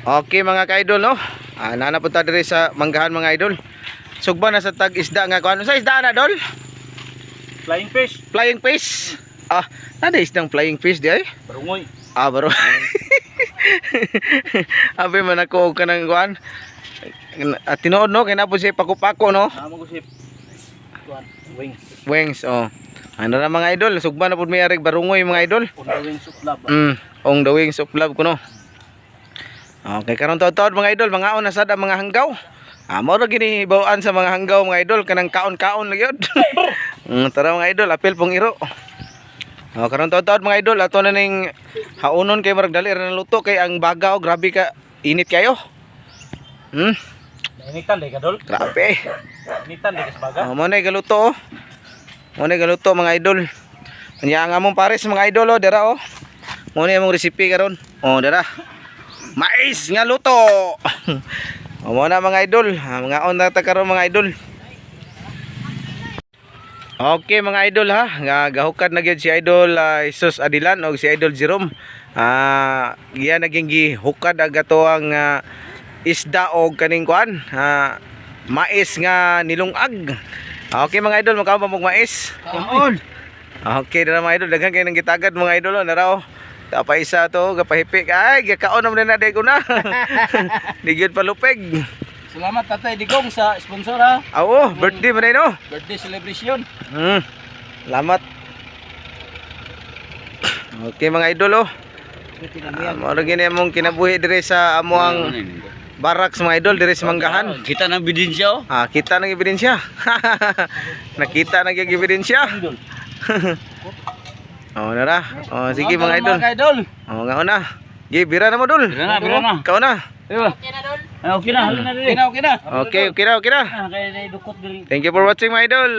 Okay mga ka-idol no. Nanapunta diri sa Manggahan mga idol. Sugba na sa tag isda nga kuan. Sa isda na dol? Flying fish. Flying fish. Nada isdang flying fish di ay? Barungoy. Baro. Abi man ako og kanang kuan. Tinuod no kay napon siya pako-pako no. Amo ko si wings. Wings Ano na mga idol, sugba na pud may arig barungoy mga idol. On the wings of love. On the wings of love kuno. Okay, karon taud-taud mga idol, mga na sad ang mga hanggaw. Mao ra gini bawaan sa mga hanggaw mga idol, kanang kaon-kaon lang yun. Tara mga idol, apil pong iro. Karon taud-taud mga idol, ato na ning haunon kay marag dali ra luto kay ang bagaw, grabe ka init kayo. Initan di kadol. Grabe. Initan di kas baga. Mo na galuto. Mo na galuto mga idol. Anya nga mong pares mga idol dira Mo na imong recipe karon. Dira. Mais nga luto. Mo na mga idol, mga on na ta karon mga idol. Okay mga idol gahukad na gyud si idol Jesus Adilan og si idol Jerome. Iya naging gihukad aga to ang isda og kaning kuan. Mais nga nilungag. Okay mga idol, magkaon pa mong mais. Kaon. Okay na mga idol, daghan kay nang gitagad mga idol nara Tapa isa to, gapahipik. Ay, gakaon naman na day ko na. Digid palupig. Salamat Tatay Digong sa sponsor ha. Birthday mo na no? Birthday celebration. Salamat. Okay mga idol mao gini among kinabuhi dire sa amuang barracks mga idol dire sa Manggahan. Kita ng ebidensya Kita ng ebidensya. Nakita ng ebidensya. Nara. Sige mga idol. Nga na. Bira na mo dol. Bira na. Ikaw na. Okay na dol. Okay na. Okay na. Kaya na dukot diri. Thank you for watching mga idol.